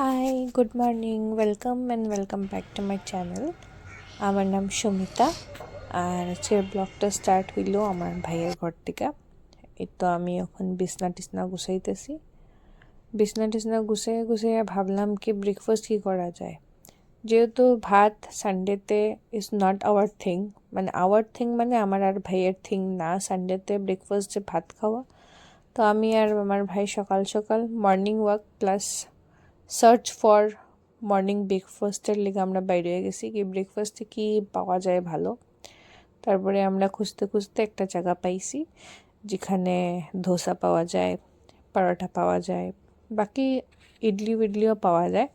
High, good morning, welcome back to my channel. আমার নাম সুমিতা। আর আজকের ব্লগটা স্টার্ট হইল আমার ভাইয়ের ঘর থেকে। এই তো আমি এখন বিছনা টিছনা গুছাইতেছি। বিছনা টিছনা গুছাইয়া ভাবলাম কি ব্রেকফাস্ট কী করা যায়। যেহেতু ভাত সানডেতে ইজ নট আওয়ার থিং, মানে আমার আর ভাইয়ের থিং না সানডেতে ব্রেকফাস্টে ভাত খাওয়া। তো আমি আর আমার ভাই সকাল সকাল morning walk plus search for morning ব্রেকফাস্টের লিগে আমরা বাইরে হয়ে গেছি কি ব্রেকফাস্টে কী পাওয়া যায় ভালো। তারপরে আমরা খুঁজতে খুঁজতে একটা জায়গা পাইছি যেখানে ধোসা পাওয়া যায়, পরোটা পাওয়া যায়, বাকি ইডলিও পাওয়া যায়।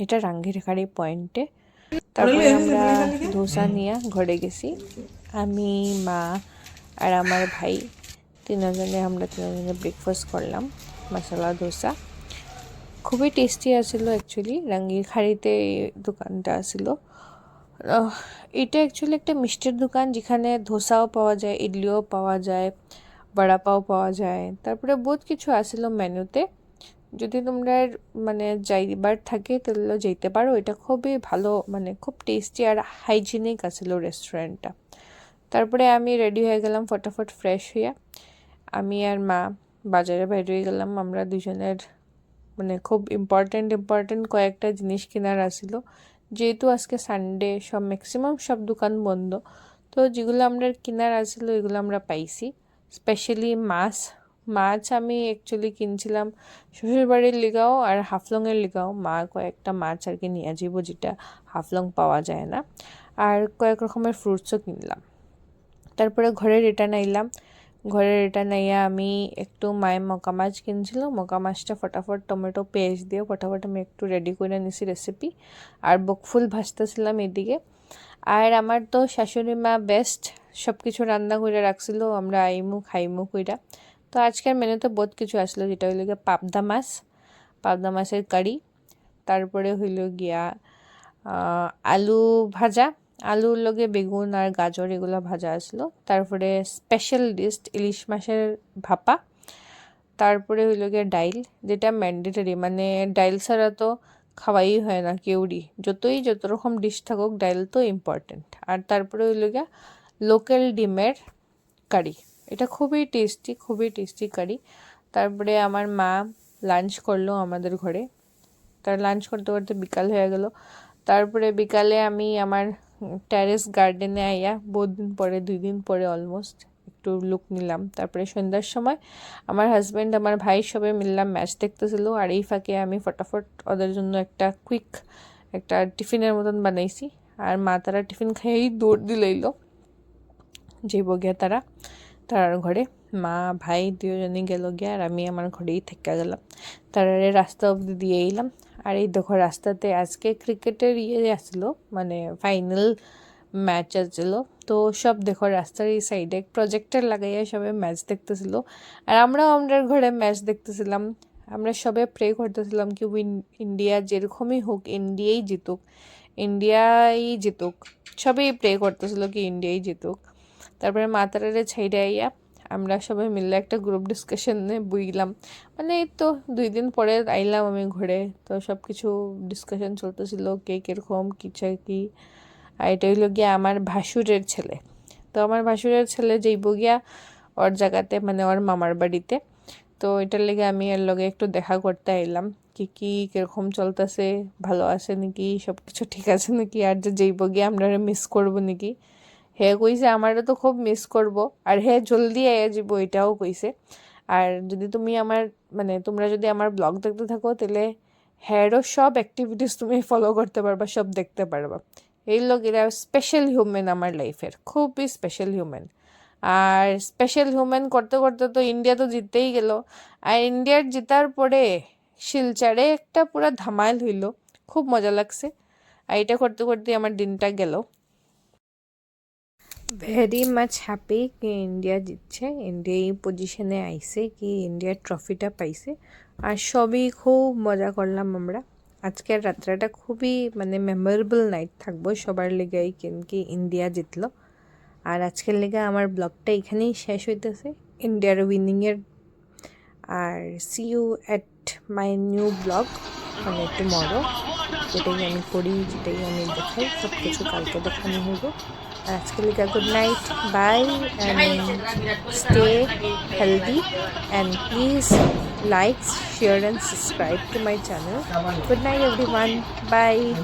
এটা রাঙ্গিরখাড়ি পয়েন্টে। তারপরে আমরা ধোসা নিয়ে ঘরে গেছি। আমি, মা আর আমার ভাই আমরা তিনজনে ব্রেকফাস্ট করলাম মশলা ধোসা। খুবই টেস্টি আছিল অ্যাকচুয়ালি। রাঙ্গিরখাড়িতে দোকানটা আছিল। এটা অ্যাকচুয়ালি একটা মিষ্টির দোকান যেখানে ধোসাও পাওয়া যায়, ইডলিও পাওয়া যায়, বড়াপাও পাওয়া যায়, তারপরে বহুত কিছু আছিল মেনুতে। যদি তোমরা যাইবার থাকে তাহলে যেতে পারো। এটা খুবই ভালো, খুব টেস্টি আর হাইজিনিক আছিল রেস্টুরেন্টটা। তারপরে আমি রেডি হয়ে গেলাম ফটাফট ফ্রেশ হইয়া। আমি আর মা বাজারে বাইরে হয়ে গেলাম। আমরা দুজনের খুব ইম্পর্টেন্ট কয়েকটা জিনিস কেনার আসিল। যেহেতু আজকে সানডে, ম্যাক্সিমাম সব দোকান বন্ধ, তো যেগুলো আমরা কেনার আসিল এগুলো আমরা পাইছি। স্পেশালি মাছ আমি অ্যাকচুয়ালি কিনছিলাম শ্বশুরবাড়ির লিগাও আর হাফলংয়ের লিগাও। মা কয়েকটা মাছ আর কি নিয়ে যাব যেটা হাফলং পাওয়া যায় না। আর কয়েক রকমের ফ্রুটসও কিনলাম। তারপরে ঘরে রিটার্ন আইয়া আমি একটু মায়ের মকা মাছ কিনছিল। মকা মাছটা ফটাফট টমেটো পেঁয়াজ দিয়ে ফটাফট আমি একটু রেডি করে নিছি রেসিপি। আর বকফুল ভাজতেছিলাম এদিকে। আর আমার তো শাশুড়ি মা বেস্ট সব কিছু রান্না করে রাখছিল, আমরা খাইমু কইরা। তো আজকের মেনুতে বহুত কিছু আসলো, যেটা হইল গিয়া পাবদা মাছের কারি, তারপরে হইল গিয়া আলু ভাজা, আলুর লগে বেগুন আর গাজর এগুলো ভাজা আসলো। তারপরে স্পেশাল ডিশ ইলিশ মাছের ভাপা। তারপরে হইল গিয়ে ডাইল, যেটা ম্যান্ডেটরি, ডাইল ছাড়া তো খাওয়াই হয় না কেউরই। যত রকম ডিশ থাকুক ডাইল তো ইম্পর্টেন্ট। আর তারপরে হইল গিয়া লোকাল ডিমের কারি। এটা খুবই টেস্টি কারি। তারপরে আমার মা লাঞ্চ করলো আমাদের ঘরে। তার লাঞ্চ করতে করতে বিকাল হয়ে গেল। তারপরে বিকালে আমি আমার টেরেস গার্ডেনে আইয়া বহুদিন পরে 2 দিন পরে অলমোস্ট একটু লুক নিলাম। তারপরে সন্ধ্যার সময় আমার হাজব্যান্ড, আমার ভাই সবাই মিললাম ম্যাচ দেখতেছিল। আর এই ফাঁকে আমি ফটাফট ওদের জন্য একটা টিফিনের মতন বানাইছি। আর মা তারা টিফিন খাইয়েই দৌড় দিলাইল যাইব গিয়া তারার ঘরে। মা ভাই দুজনই গেল গিয়া আর আমি আমার ঘরেই থেকে গেলাম। তারারে রাস্তা অবধি দিয়ে এলাম। আর এই দেখো রাস্তাতে আজকে ক্রিকেটের আসলো, ফাইনাল ম্যাচ আসছিল। তো সব দেখো রাস্তার এই সাইডে প্রজেক্টর লাগাইয়া সবাই ম্যাচ দেখতেছিল। আর আমরাও আমাদের ঘরে ম্যাচ দেখতেছিলাম। আমরা সবাই প্রে করতেছিলাম কি ইন্ডিয়া যেরকমই হোক ইন্ডিয়াই জিতুক। সবাই প্রে করতেছিল কি ইন্ডিয়াই জিতুক। তারপরে মাতারারে ছাইড়ে আইয়া আমরা সবাই মিলে একটা গ্রুপ ডিসকাশনে বইলাম। এই তো 2 দিন পরে আইলাম আমি ঘরে। তো সব কিছু ডিসকাশন চলতেছিল কে কীরকম কী চাই কি। আর এটা হইল গিয়া আমার ভাসুরের ছেলে। তো আমার ভাসুরের ছেলে যাইব গিয়া ওর জায়গাতে, ওর মামার বাড়িতে। তো এটার লেগে আমি এর লগে একটু দেখা করতে আইলাম কি কীরকম চলতেছে, ভালো আছে নাকি, সব কিছু ঠিক আছে নাকি, আর যে যাইব গিয়া আমরা মিস করবো নাকি। হে কইছে আমারও তো খুব মিস করব, আর হে জলদি আইয়া যাব এটাও কইছে। আর যদি তুমি তোমরা যদি আমার ব্লগ দেখতে থাকো তাহলে হেরও সব অ্যাক্টিভিটিস তুমি ফলো করতে পারবা, সব দেখতে পারবা। এই লোক এরা স্পেশাল হিউম্যান আমার লাইফের, খুবই স্পেশাল হিউম্যান। আর স্পেশাল হিউম্যান করতে করতে তো ইন্ডিয়া তো জিততেই গেল। আর ইন্ডিয়ার জেতার পরে শিলচরে একটা পুরা ধামাইল হইল, খুব মজা লাগছে। আর এটা করতে করতে আমার দিনটা গেল। ভেরি মাচ হ্যাপি কি ইন্ডিয়া জিতছে, ইন্ডিয়া এই পজিশনে আইছে কি ইন্ডিয়ার ট্রফিটা পাইছে। আর সবই খুব মজা করলাম আমরা। আজকের রাত্রেটা খুবই মেমোরেবল নাইট থাকবো সবার লেগেই কি ইন্ডিয়া জিতলো। আর আজকের লেগে আমার ব্লগটা এখানেই শেষ হইতেছে ইন্ডিয়ার উইনিংয়ের। আর see you at my new blog. মানে টুমরো, যেটাই আমি করি, যেটাই আমি দেখাই, সব কিছু কালকে দেখানো হইব। আর আজকে লিখা good night, bye, and stay healthy, and please like, share and subscribe to my channel. Good night everyone. Bye.